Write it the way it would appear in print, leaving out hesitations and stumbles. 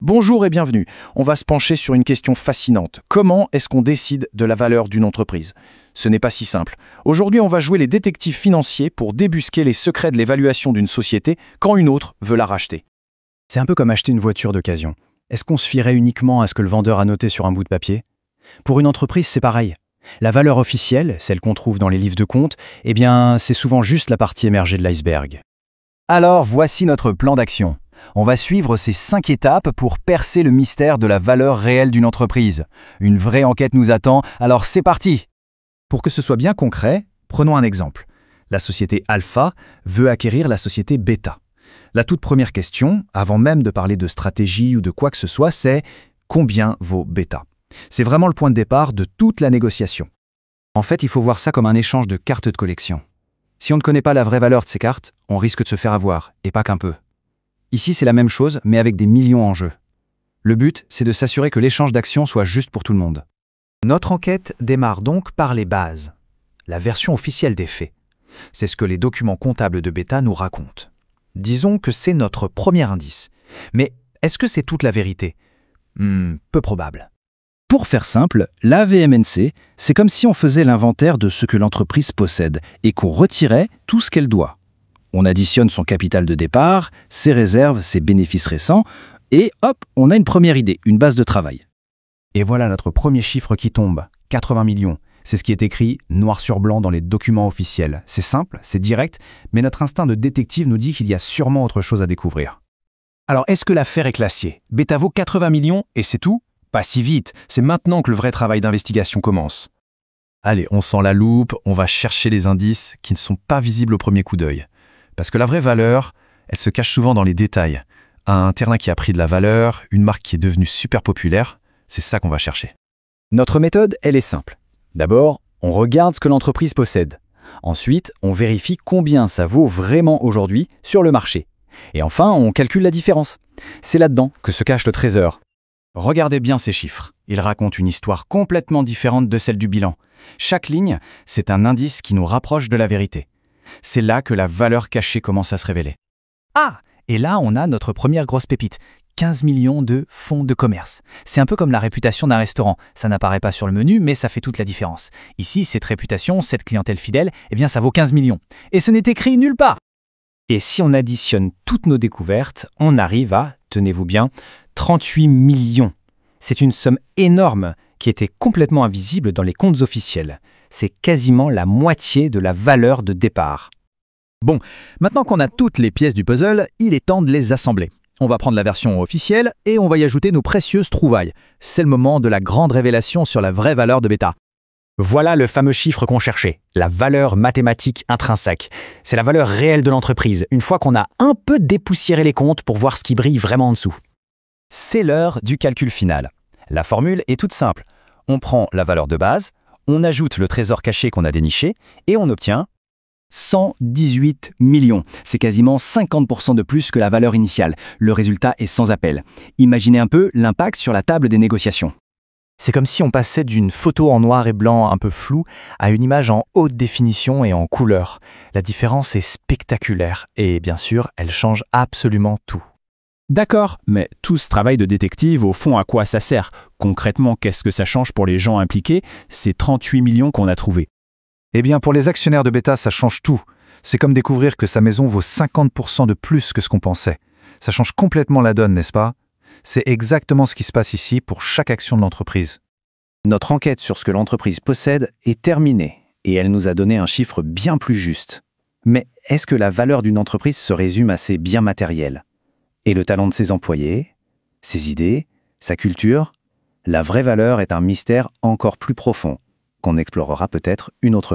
Bonjour et bienvenue. On va se pencher sur une question fascinante. Comment est-ce qu'on décide de la valeur d'une entreprise? Ce n'est pas si simple. Aujourd'hui, on va jouer les détectives financiers pour débusquer les secrets de l'évaluation d'une société quand une autre veut la racheter. C'est un peu comme acheter une voiture d'occasion. Est-ce qu'on se fierait uniquement à ce que le vendeur a noté sur un bout de papier? Pour une entreprise, c'est pareil. La valeur officielle, celle qu'on trouve dans les livres de compte, eh bien, c'est souvent juste la partie émergée de l'iceberg. Alors, voici notre plan d'action. On va suivre ces 5 étapes pour percer le mystère de la valeur réelle d'une entreprise. Une vraie enquête nous attend, alors c'est parti! Pour que ce soit bien concret, prenons un exemple. La société Alpha veut acquérir la société Beta. La toute première question, avant même de parler de stratégie ou de quoi que ce soit, c'est combien vaut Beta? C'est vraiment le point de départ de toute la négociation. En fait, il faut voir ça comme un échange de cartes de collection. Si on ne connaît pas la vraie valeur de ces cartes, on risque de se faire avoir, et pas qu'un peu. Ici, c'est la même chose, mais avec des millions en jeu. Le but, c'est de s'assurer que l'échange d'actions soit juste pour tout le monde. Notre enquête démarre donc par les bases, la version officielle des faits. C'est ce que les documents comptables de Beta nous racontent. Disons que c'est notre premier indice. Mais est-ce que c'est toute la vérité? Peu probable. Pour faire simple, l'AVMNC, c'est comme si on faisait l'inventaire de ce que l'entreprise possède et qu'on retirait tout ce qu'elle doit. On additionne son capital de départ, ses réserves, ses bénéfices récents, et hop, on a une première idée, une base de travail. Et voilà notre premier chiffre qui tombe, 80 millions. C'est ce qui est écrit noir sur blanc dans les documents officiels. C'est simple, c'est direct, mais notre instinct de détective nous dit qu'il y a sûrement autre chose à découvrir. Alors, est-ce que l'affaire est classique? Beta vaut 80 millions et c'est tout? Pas si vite, c'est maintenant que le vrai travail d'investigation commence. Allez, on sent la loupe, on va chercher les indices qui ne sont pas visibles au premier coup d'œil. Parce que la vraie valeur, elle se cache souvent dans les détails. Un terrain qui a pris de la valeur, une marque qui est devenue super populaire, c'est ça qu'on va chercher. Notre méthode, elle est simple. D'abord, on regarde ce que l'entreprise possède. Ensuite, on vérifie combien ça vaut vraiment aujourd'hui sur le marché. Et enfin, on calcule la différence. C'est là-dedans que se cache le trésor. Regardez bien ces chiffres. Ils racontent une histoire complètement différente de celle du bilan. Chaque ligne, c'est un indice qui nous rapproche de la vérité. C'est là que la valeur cachée commence à se révéler. Ah! Et là, on a notre première grosse pépite. 15 millions de fonds de commerce. C'est un peu comme la réputation d'un restaurant. Ça n'apparaît pas sur le menu, mais ça fait toute la différence. Ici, cette réputation, cette clientèle fidèle, eh bien, ça vaut 15 millions. Et ce n'est écrit nulle part. Et si on additionne toutes nos découvertes, on arrive à, tenez-vous bien, 38 millions. C'est une somme énorme qui était complètement invisible dans les comptes officiels. C'est quasiment la moitié de la valeur de départ. Bon, maintenant qu'on a toutes les pièces du puzzle, il est temps de les assembler. On va prendre la version officielle et on va y ajouter nos précieuses trouvailles. C'est le moment de la grande révélation sur la vraie valeur de Beta. Voilà le fameux chiffre qu'on cherchait, la valeur mathématique intrinsèque. C'est la valeur réelle de l'entreprise, une fois qu'on a un peu dépoussiéré les comptes pour voir ce qui brille vraiment en dessous. C'est l'heure du calcul final. La formule est toute simple. On prend la valeur de base, on ajoute le trésor caché qu'on a déniché et on obtient 118 millions. C'est quasiment 50% de plus que la valeur initiale. Le résultat est sans appel. Imaginez un peu l'impact sur la table des négociations. C'est comme si on passait d'une photo en noir et blanc un peu floue à une image en haute définition et en couleur. La différence est spectaculaire et bien sûr, elle change absolument tout. D'accord, mais tout ce travail de détective, au fond, à quoi ça sert? Concrètement, qu'est-ce que ça change pour les gens impliqués, ces 38 millions qu'on a trouvés? Eh bien, pour les actionnaires de Beta, ça change tout. C'est comme découvrir que sa maison vaut 50% de plus que ce qu'on pensait. Ça change complètement la donne, n'est-ce pas? C'est exactement ce qui se passe ici pour chaque action de l'entreprise. Notre enquête sur ce que l'entreprise possède est terminée et elle nous a donné un chiffre bien plus juste. Mais est-ce que la valeur d'une entreprise se résume à ses biens matériels? Et le talent de ses employés, ses idées, sa culture? La vraie valeur est un mystère encore plus profond qu'on explorera peut-être une autre fois.